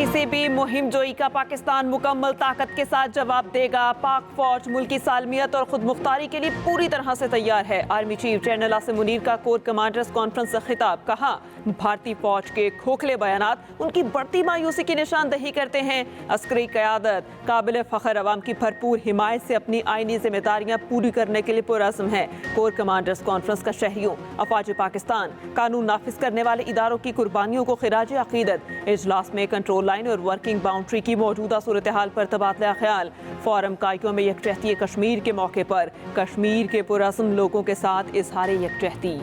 किसी भी मुहिम जोई का पाकिस्तान मुकम्मल ताकत के साथ जवाब देगा। पाक फौज मुल्की सालमियत और खुद मुख्तारी के लिए पूरी तरह से तैयार है। Army chief general Asim Munir का कोर कमांडर्स कॉन्फ्रेंस से खिताब। कहा, भारतीय फौज के खोखले बयानात उनकी बढ़ती मायूसी की निशानदही करते हैं। अस्करी क़यादत काबिल फ़ख्र अवाम की भरपूर हिमायत से अपनी आईनी जिम्मेदारियां पूरी करने के लिए पुरअज़्म है। कोर कमांडर्स कॉन्फ्रेंस का शहरियों, अफवाज पाकिस्तान, कानून नाफिज करने वाले इदारों की कुर्बानियों को खिराज अकीदत। इजलास में कंट्रोल लाइन और वर्किंग बाउंड्री की मौजूदा सूरत हाल पर तबादला ख्याल। फोरम कायियों में यकजहती कश्मीर के मौके पर कश्मीर के पुरअज़्म लोगों के साथ इजहार यकजहती।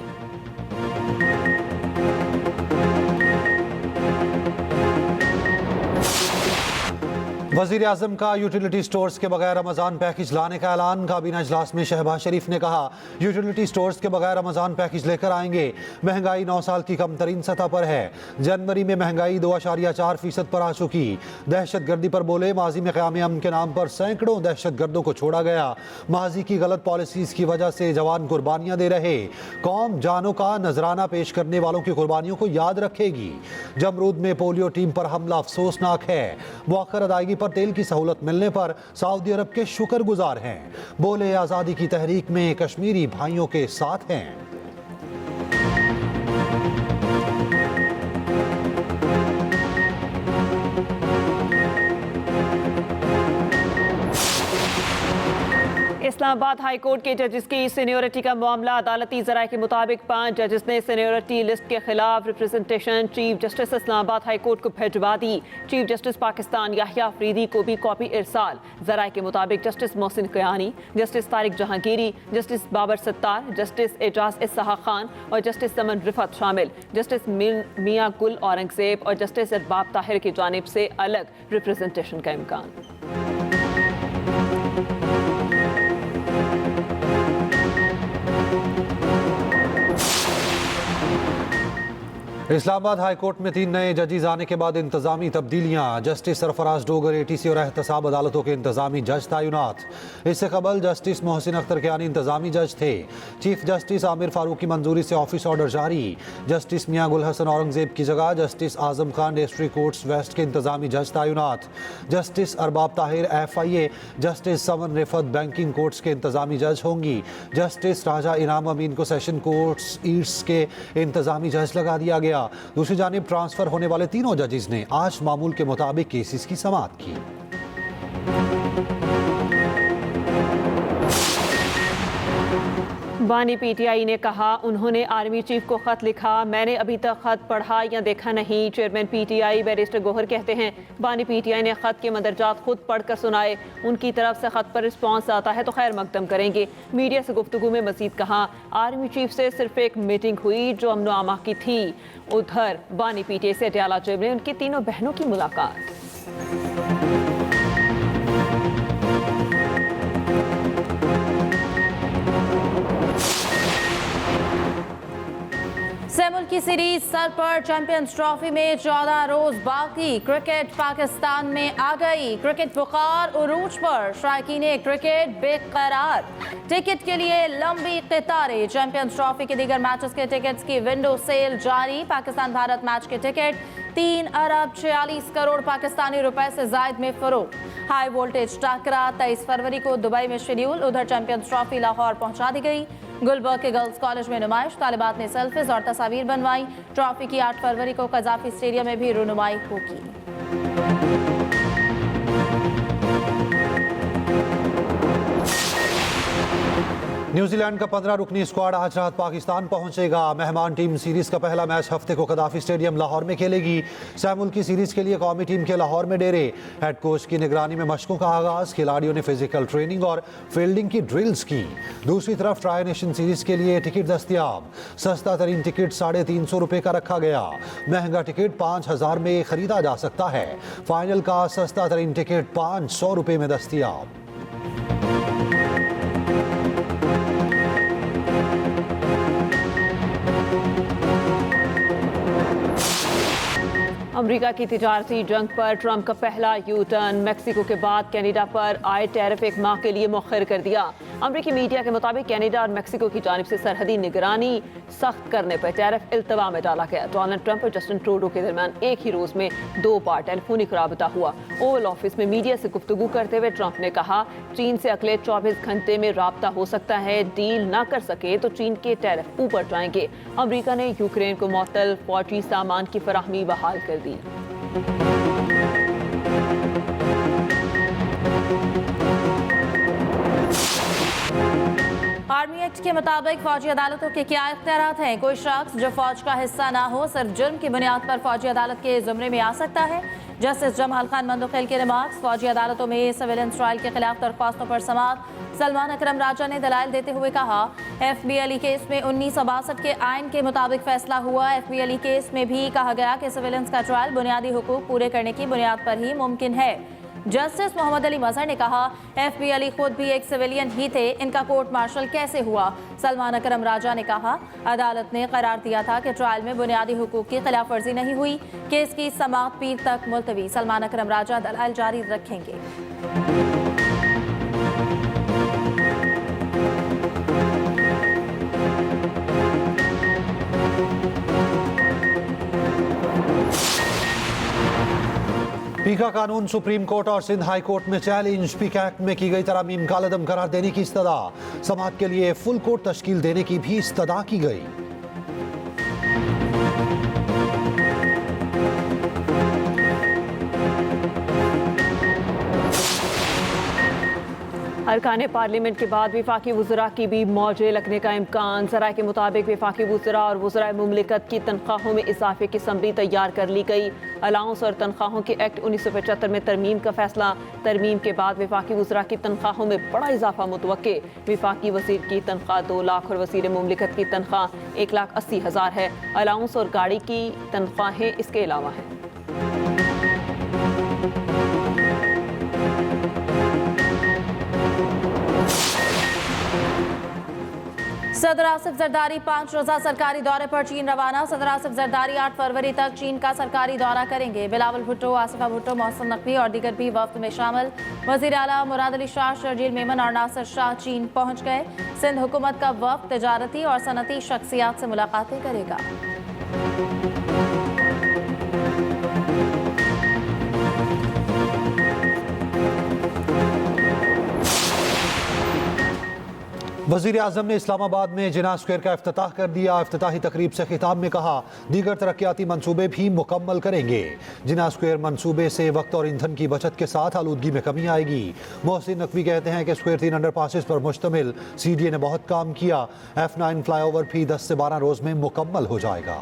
वज़ीर आज़म का यूटिलिटी स्टोर्स के बगैर रमज़ान पैकेज लाने का ऐलान। काबीना इजलास में शहबाज शरीफ ने कहा, यूटिलिटी स्टोर्स के बगैर रमज़ान पैकेज लेकर आएंगे। महंगाई 9 साल की कम तरीन सतह पर है। जनवरी में महंगाई 2.4% पर आ चुकी। दहशत गर्दी पर बोले, माजी में क़याम अमन के नाम पर सैकड़ों दहशत गर्दों को छोड़ा गया। माजी की गलत पॉलिसीज़ की वजह से जवान कुर्बानियाँ दे रहे। कौम जानों का नजराना पेश करने वालों की कुर्बानियों को याद रखेगी। जमरूद में पोलियो टीम पर हमला अफसोसनाक है। मुअख्खर अदायगी पर तेल की सहूलत मिलने पर सऊदी अरब के शुक्रगुजार हैं। बोले, आज़ादी की तहरीक में कश्मीरी भाइयों के साथ हैं। इस्लामाबाद हाई कोर्ट के जजेस की सीनियोरिटी का मामला। अदालती ज़राए के मुताबिक 5 जजेस ने सीनियोरिटी लिस्ट के खिलाफ representation chief justice Islamabad high court को भिजवा दी। चीफ जस्टिस पाकिस्तान याहिया अफरीदी को भी कॉपी इरसाल। ज़राए के मुताबिक justice Mohsin Kayani, justice Tariq Jahangiri, justice Babar Sattar, justice Ejaz Ishaq Khan और जस्टिस समन रिफत शामिल। जस्टिस मियां गुल औरंगजेब और जस्टिस अरबाब ताहिर की जानिब से अलग रिप्रेजेंटेशन का इम्कान। इस्लामाबाद हाई कोर्ट में 3 नए जजेस आने के बाद इंतजामी तब्दीलियां। जस्टिस सरफराज डोगर ATC और एहतसाब अदालतों के इंतजामी जज तैनात। इससे कबल जस्टिस मोहसिन अख्तर कियानी इंतजामी जज थे। चीफ जस्टिस आमिर फारूक की मंजूरी से ऑफिस ऑर्डर जारी। जस्टिस मियां गुल हसन औरंगजेब की जगह justice Azam Khan district courts west के इंतजामी जज तैनात। Justice Arbab Tahir FIA, justice Saman Riffat banking courts के इंतजामी जज होंगी। जस्टिस राजा इनाम अमीन को सेशन कोर्ट्स ईस्ट के इंतजामी जज लगा दिया गया। दूसरी जानिब ट्रांसफर होने वाले तीनों जजेस ने आज मामूल के मुताबिक केसेस की समाअत की। बानी PTI ने कहा, उन्होंने आर्मी चीफ को खत लिखा, मैंने अभी तक खत पढ़ा या देखा नहीं। चेयरमैन PTI बैरिस्टर गोहर कहते हैं, बानी PTI ने खत के मंदरजात खुद पढ़कर सुनाए। उनकी तरफ से खत पर रिस्पॉन्स आता है तो खैर मकदम करेंगे। मीडिया से गुफ्तगू में मजीद कहा, आर्मी चीफ से सिर्फ एक मीटिंग हुई जो अमनो अमा की थी। उधर बानी PTI से अटियाला जेब ने उनकी तीनों बहनों की मुलाकात। सेमुल की सीरीज सर पर। चैंपियंस ट्रॉफी में 14 रोज बाकी। क्रिकेट पाकिस्तान में आ गई। क्रिकेट बुखार उरूज पर। शायकीन क्रिकेट बेकरार। टिकट के लिए लंबी कतारें। चैंपियंस ट्रॉफी के दीगर मैचेस के टिकट्स की विंडो सेल जारी। पाकिस्तान भारत मैच के टिकट 3 अरब 46 करोड़ पाकिस्तानी रुपए से जायद में फरोख्त। हाई वोल्टेज टाकरा 23 फरवरी को दुबई में शेड्यूल। उधर चैंपियंस ट्रॉफी लाहौर पहुंचा दी गई। गुलबर्ग के गर्ल्स कॉलेज में नुमाइश। तालिबात ने सेल्फीज और तस्वीर बनवाई। ट्रॉफी की 8 फरवरी को कजाफी स्टेडियम में भी रुनुमाई होगी। न्यूजीलैंड का 15 रुकनी स्क्वाड आज रात पाकिस्तान पहुंचेगा। मेहमान टीम सीरीज का पहला मैच हफ्ते को कदाफी स्टेडियम लाहौर में खेलेगी। सैमुल की सीरीज के लिए कौमी टीम के लाहौर में डेरे। हेड कोच की निगरानी में मशकों का आगाज। खिलाड़ियों ने फिजिकल ट्रेनिंग और फील्डिंग की ड्रिल्स की। दूसरी तरफ ट्राई नेशन सीरीज के लिए टिकट दस्तियाब। सस्ता तरीन टिकट 350 रुपये का रखा गया। महंगा टिकट 5000 में खरीदा जा सकता है। फाइनल का सस्ता तरीन टिकट 500 रुपये में दस्तियाब। अमेरिका की तिजारती जंग पर ट्रंप का पहला यू टर्न। मैक्सिको के बाद कनाडा पर आए टैरिफ एक माह के लिए मुअख्खर कर दिया। अमेरिकी मीडिया के मुताबिक कनाडा और मैक्सिको की जानिब से सरहदी निगरानी सख्त करने पर टैरिफ इल्तवा में डाला गया। डोनाल्ड ट्रंप और जस्टिन ट्रूडो के दरमियान एक ही रोज में 2 बार टेलीफोनिक राबता हुआ। ओवल ऑफिस में मीडिया से गुफ्तगू करते हुए ट्रंप ने कहा, चीन से अगले 24 घंटे में राबता हो सकता है। डील ना कर सके तो चीन के टैरिफ ऊपर जाएंगे। अमेरिका ने यूक्रेन को मुअत्तल फौजी सामान की फराहमी बहाल कर दी। आर्मी एक्ट के मुताबिक फौजी अदालतों के क्या इख्तियारात हैं? कोई शख्स जो फौज का हिस्सा ना हो सिर्फ जुर्म की बुनियाद पर फौजी अदालत के जुमरे में आ सकता है। जस्टिस जमाल खान मंदुखिल के रिमार्क्स। फौजी अदालतों में सिविलियन ट्रायल के खिलाफ दरख्वास्तों पर समाअत। सलमान अकरम राजा ने दलाइल देते हुए कहा, FBLE केस में 1962 के आइन के मुताबिक फैसला हुआ। FBLE केस में भी कहा गया कि सिविलियंस का ट्रायल बुनियादी हुकूक पूरे करने की बुनियाद पर ही मुमकिन है। जस्टिस मोहम्मद अली मजहर ने कहा, FBLE खुद भी एक सिविलियन ही थे, इनका कोर्ट मार्शल कैसे हुआ? सलमान अकरम राजा ने कहा, अदालत ने करार दिया था कि ट्रायल में बुनियादी हुकूक की खिलाफ वर्जी नहीं हुई। केस की समाअत पीर तक मुलतवी। सलमान अकरम राजा दलाइल जारी रखेंगे। पीका कानून सुप्रीम कोर्ट और सिंध हाई कोर्ट में चैलेंज। पीका एक्ट में की गई तरामीम कालअदम करार देने की इस्तदा। समाअत के लिए फुल कोर्ट तश्कील देने की भी इस्तदा की गई। अरकान पार्लियामेंट के बाद वफाकी वज़रा की भी मौजे लगने का इम्कान। ज़राए के मुताबिक वफाकी वज़रा और वज़राए मुमलिकत की तनख्वाहों में इजाफे की समरी तैयार कर ली गई। अलाउंस और तनख्वाहों के एक्ट 1975 में तरमीम का फैसला। तरमीम के बाद वफाकी वज़रा की तनख्वाहों में बड़ा इजाफा मुतवक्के। वफाकी वज़ीर की तनख्वाह 2 लाख और वज़ीर मुमलिकत की तनख्वाह 1,80,000 है। अलाउंस और गाड़ी की तनख्वाहें इसके अलावा हैं। सदर आसिफ जरदारी 5 रोज़ा सरकारी दौरे पर चीन रवाना। सदर आसिफ जरदारी 8 फरवरी तक चीन का सरकारी दौरा करेंगे। बिलावल भुट्टो, आसिफा भुट्टो, मोहसिन नकवी और दीगर भी वफ्द में शामिल। वज़ीर आला मुराद अली शाह, शर्जील मेमन और नासिर शाह चीन पहुंच गए। सिंध हुकूमत का वफ्द तजारती और सनती शख्सियात से मुलाकातें करेगा। वज़ीर आज़म ने इस्लामाबाद में जिना स्क्वायर का इफ्तिताह कर दिया। इफ्तिताही तकरीब से खिताब में कहा, दीगर तरक्याती मंसूबे भी मुकम्मल करेंगे। जिना स्क्वायर मंसूबे से वक्त और ईंधन की बचत के साथ आलूदगी में कमी आएगी। मोहसिन नकवी कहते हैं कि स्क्वायर 3 अंडरपासेस पर मुश्तमिल CDA ने बहुत काम किया। F9 फ्लाईओवर भी 10 से 12 रोज में मुकम्मल हो जाएगा।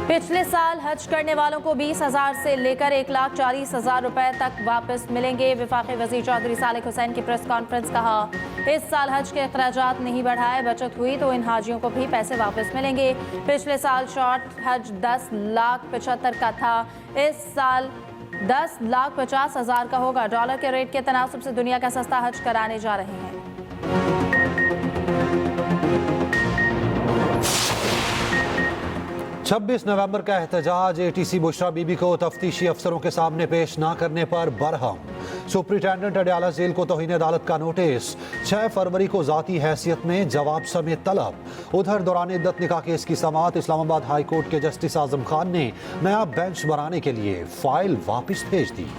पिछले साल हज करने वालों को 20,000 से लेकर 1,40,000 रुपए तक वापस मिलेंगे। वफाकी वज़ीर चौधरी सालिक हुसैन की प्रेस कॉन्फ्रेंस। कहा, इस साल हज के अखराजात नहीं बढ़ाए, बचत हुई तो इन हाजियों को भी पैसे वापस मिलेंगे। पिछले साल शॉर्ट हज 10,75,000 का था, इस साल 10,50,000 का होगा। डॉलर के रेट के तनासुब से दुनिया का सस्ता हज कराने जा रहे हैं। 26 नवंबर का एहतजाज। ATC बुशरा बीबी को तफ्तीशी अफसरों के सामने पेश ना करने पर बरहम। सुप्रिंटेंडेंट अडयाला जेल को तौहीन अदालत का नोटिस। 6 फरवरी को जाती हैसियत में जवाब समेत तलब। उधर दौरान इद्दत निकाह केस की समाअत। इस्लामाबाद हाई कोर्ट के जस्टिस आजम खान ने नया बेंच बनाने के लिए फाइल वापस भेज दी।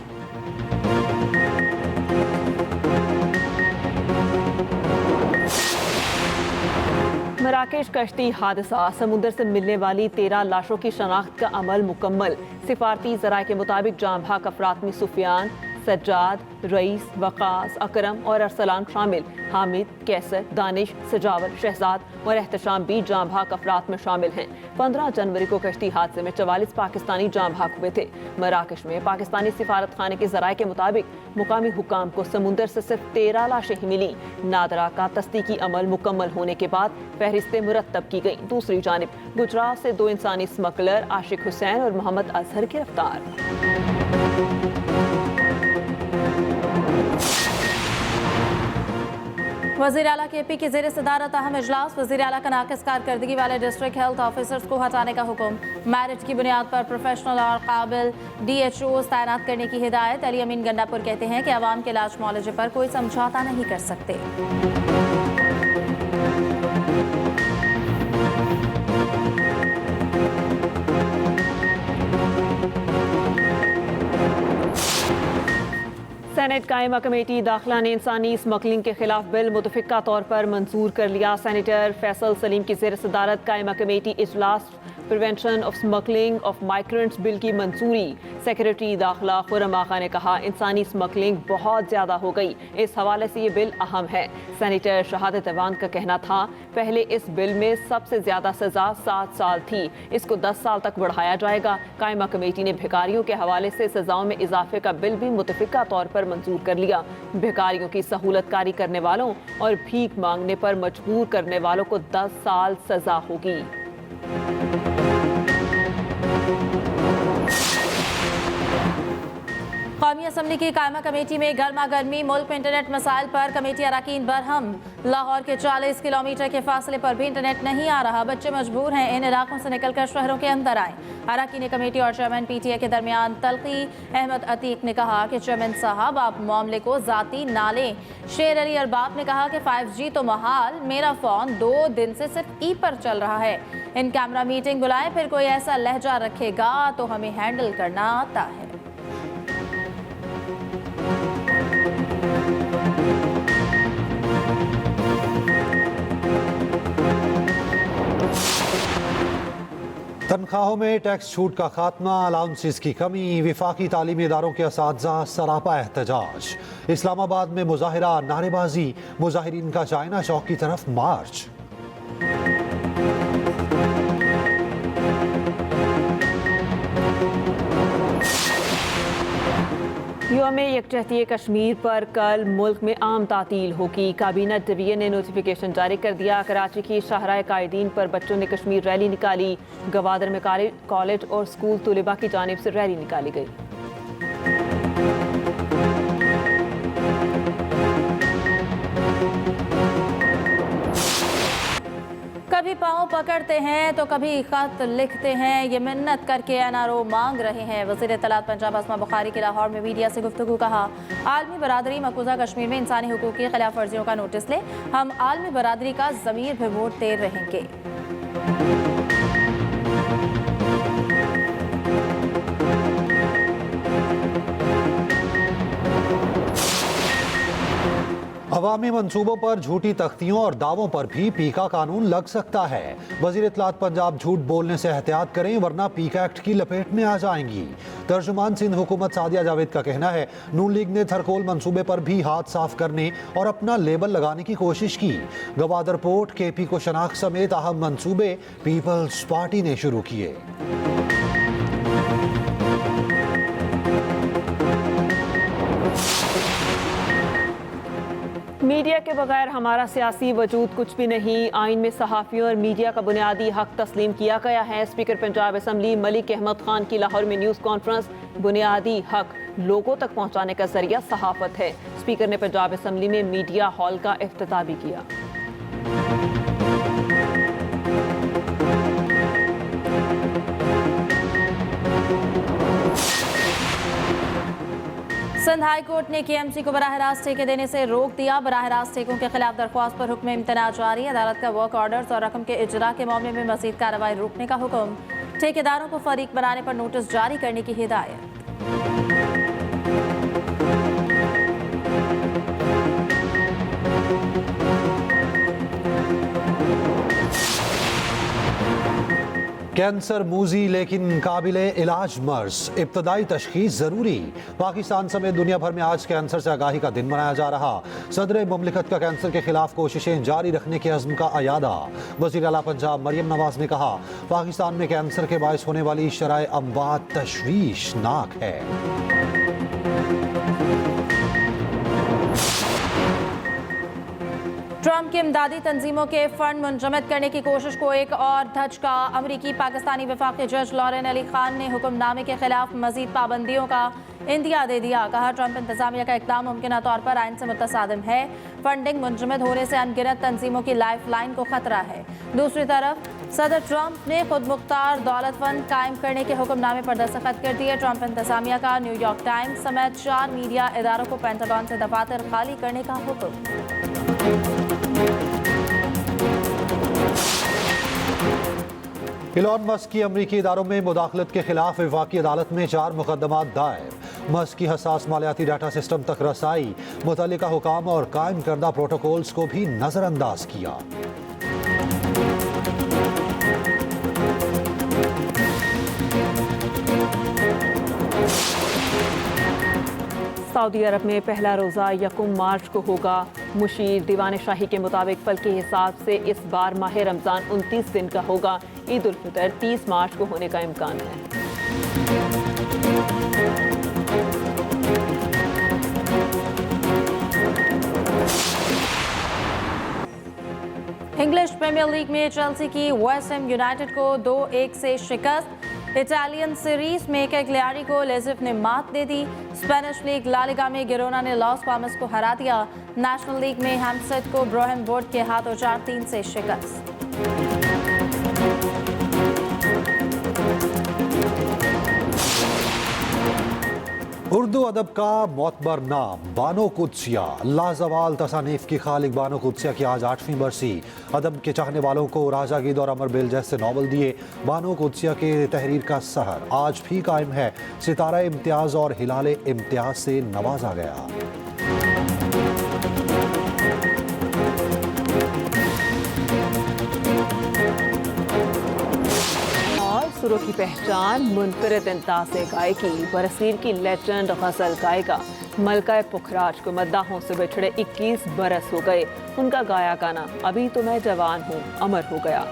मराकेश कश्ती हादसा। समुद्र से मिलने वाली 13 लाशों की शनाख्त का अमल मुकम्मल। सिफारती ज़राए के मुताबिक जाँ भाग अफराद में सुफियान, सज्जाद, रईस, वकास, अकरम और अरसलान शामिल। हामिद, कैसर, दानिश, सजावल, शहजाद और एहतशाम भी जाँ भाग अफराद में शामिल हैं। 15 जनवरी को कश्ती हादसे में 44 पाकिस्तानी जाँ भाग हुए थे। मराकेश में पाकिस्तानी सिफारत खाने के ज़राए के मुताबिक मुकामी हुकाम को समुद्र से सिर्फ 13 लाशें ही मिली। नादरा का तस्दीकी अमल मुकम्मल होने के बाद फहरिस्तें मुरतब की गई। दूसरी जानिब गुजरात से 2 इंसानी स्मगलर आशिक हुसैन और मोहम्मद अजहर गिरफ्तार। वज़ीर आला KP की ज़ेर सदारत अहम इजलास। वज़ीर आला का नाक़िस कारकर्दगी वाले डिस्ट्रिक्ट हेल्थ ऑफिसर्स को हटाने का हुक्म। मेरिट की बुनियाद पर प्रोफेशनल और काबिल DHOs तैनात करने की हिदायत। अली अमीन गंडापुर कहते हैं कि अवाम के इलाज मुआलजे पर कोई समझौता नहीं कर सकते। सेनेट कायमा कमेटी दाखिला ने इंसानी स्मगलिंग के खिलाफ बिल मुतफ़िका तौर पर मंजूर कर लिया। सेनेटर फैसल सलीम की ज़ेर सदारत कायमा कमेटी इजलास prevention of smuggling of migrants bill की मंजूरी। सेक्रेटरी दाखिला खुर्रम आगा ने कहा, इंसानी स्मगलिंग बहुत ज़्यादा हो गई, इस हवाले से ये बिल अहम है। सेनेटर शहादत अवान का कहना था, पहले इस बिल में सबसे ज़्यादा सज़ा 7 साल थी, इसको 10 साल तक बढ़ाया जाएगा। कायमा कमेटी ने भिखारियों के हवाले से सज़ाओं में इजाफे का बिल भी मुतफ़िका तौर पर मंजूर कर लिया। भिखारियों की सहूलतकारी करने वालों और भीख मांगने पर मजबूर करने वालों को 10 साल सज़ा होगी। कौमी असम्बली की कायमा कमेटी में गर्मा गर्मी। मुल्क में इंटरनेट मसाइल पर कमेटी अरकान बरहम। लाहौर के 40 किलोमीटर के फासले पर भी इंटरनेट नहीं आ रहा, बच्चे मजबूर हैं इन इलाकों से निकलकर शहरों के अंदर आए। अरकान कमेटी और चेयरमैन PTA के दरमियान तलखी। अहमद अतीक ने कहा कि चेयरमैन साहब आप मामले को जाती ना लें। शेर अली अरबाब ने कहा कि 5G तो महाल, मेरा फ़ोन 2 दिन से सिर्फ E पर चल रहा है। इन कैमरा मीटिंग बुलाएं, फिर कोई ऐसा लहजा रखेगा तो हमें हैंडल करना आता है। तनख्वाहों में टैक्स छूट का खात्मा, अलाउंसेस की कमी, विफाकी तालीमी इदारों के असातिज़ा सरापा एहतजाज। इस्लामाबाद में मुजाहिरा, नारेबाजी, मुजाहिरीन का चाइना चौक की तरफ मार्च। यौम यकजहती कश्मीर पर कल मुल्क में आम तातील होगी। काबीना डिवीजन ने नोटिफिकेशन जारी कर दिया। कराची की शाहराह कायदीन पर बच्चों ने कश्मीर रैली निकाली। गवादर में कॉलेज और स्कूल तुलिबा की जानिब से रैली निकाली गई। कभी पाँव पकड़ते हैं तो कभी खत लिखते हैं, ये मिन्नत करके NRO मांग रहे हैं। वज़ीर इत्तलात पंजाब अस्मा बुखारी की लाहौर में मीडिया से गुफ्तगू। कहा, आलमी बरादरी मकबूजा कश्मीर में इंसानी हुकूक की खिलाफ वर्जियों का नोटिस ले, हम आलमी बरादरी का ज़मीर भिगोते रहेंगे। अवामी मंसूबों पर झूठी तख्तियों और दावों पर भी पीका कानून लग सकता है। वज़ीर इत्तलात पंजाब, झूठ बोलने से एहतियात करें वरना पीका एक्ट की लपेट में आ जाएंगी। तर्जुमान सिंध हुकूमत सादिया जावेद का कहना है, नून लीग ने थरकोल मंसूबे पर भी हाथ साफ करने और अपना लेबल लगाने की कोशिश की। गवादर पोर्ट, KP को शनाख्त समेत अहम मंसूबे पीपल्स पार्टी ने शुरू किए। मीडिया के बगैर हमारा सियासी वजूद कुछ भी नहीं। आइन में सहाफ़ियों और मीडिया का बुनियादी हक तस्लीम किया गया है। स्पीकर पंजाब असम्बली मलिक अहमद खान की लाहौर में न्यूज़ कॉन्फ्रेंस। बुनियादी हक लोगों तक पहुंचाने का जरिया सहाफ़त है। स्पीकर ने पंजाब असम्बली में मीडिया हॉल का इफ्तिताह भी किया। सिंध हाई कोर्ट ने KMC को बराह रास्त ठेके देने से रोक दिया। बराह रास्त ठेकों के खिलाफ दरख्वास्त पर हुक्म इम्तना जारी। अदालत का वर्क ऑर्डर्स और रकम के इजरा के मामले में मजीद कार्रवाई रोकने का हुक्म। ठेकेदारों को फरीक बनाने पर नोटिस जारी करने की हिदायत। कैंसर मूजी लेकिन काबिले इलाज मर्ज, इब्तदाई तशखीस ज़रूरी। पाकिस्तान समेत दुनिया भर में आज कैंसर से आगाही का दिन मनाया जा रहा। सदर मुमलिकत का कैंसर के खिलाफ कोशिशें जारी रखने के अज़्म का अयादा। वज़ीर आला पंजाब मरियम नवाज ने कहा, पाकिस्तान में कैंसर के बायस होने वाली शराए अमवात तशवीशनाक है। ट्रंप की इमदादी तंजीमों के फंड मुंजमद करने की कोशिश को एक और धचका। अमरीकी पाकिस्तानी वफाकी जज लॉरेन अली खान ने हुक्मनामे के खिलाफ मजीद पाबंदियों का इंदिया दे दिया। कहा, ट्रंप इंतजामिया का इकदाम मुमकिन तौर पर आइन से मुतसादिम है। फंडिंग मुंजमद होने से अनगिनत तंजीमों की लाइफ लाइन को खतरा है। दूसरी तरफ सदर ट्रंप ने खुद मुख्तार दौलत फंड कायम करने के हुक्मनामे पर दस्तखत कर दिए। ट्रंप इंतजामिया का न्यूयॉर्क टाइम्स समेत 4 मीडिया इदारों को पेंटागन से दफातर खाली करने का हुक्म। इलॉन मस्क की अमरीकी इदारों में मुदाखलत के खिलाफ वफाकी अदालत में 4 मुकदमात दायर। मस्क की हसास मालियाती डाटा सिस्टम तक रसाई, मुतल्लिका हुकाम और कायम करदा प्रोटोकॉल्स को भी नजरअंदाज किया। सऊदी अरब में पहला रोज़ा 1 मार्च को होगा। मुशीर दीवान शाही के मुताबिक फल के हिसाब से इस बार माह रमज़ान 29 दिन का होगा। ईद उल फितर 30 मार्च को होने का इम्कान है। इंग्लिश प्रीमियर लीग में चेल्सी की वेस्ट हैम यूनाइटेड को 2-1 से शिकस्त। इटालियन सीरीज में कैग्लियारी को लेजिफ ने मात दे दी। स्पेनिश लीग ला लिगा में गिरोना ने लॉस पाल्मस को हरा दिया। नेशनल लीग में हैम्पस्टेड को ब्रोहन बोर्ड के हाथों 4-3 से शिकस्त। उर्दू अदब का मोतबर नाम बानो कुद्सिया। लाजवाल तसानीफ की खालिक बानो कुद्सिया की आज 8वीं बरसी। अदब के चाहने वालों को राजा गीद और अमर बेल जैसे नावल दिए। बानो कुद्सिया के तहरीर का सहर आज भी कायम है। सितारा इम्तियाज और हिलाल इम्तियाज से नवाजा गया। सुरों की पहचान मुनफरिद अंदाज से गायकी। बरसीर की लेजेंड गजल गायिका मलका पुखराज को मद्दाहों से बिछड़े 21 बरस हो गए। उनका गाया गाना अभी तो मैं जवान हूँ अमर हो गया।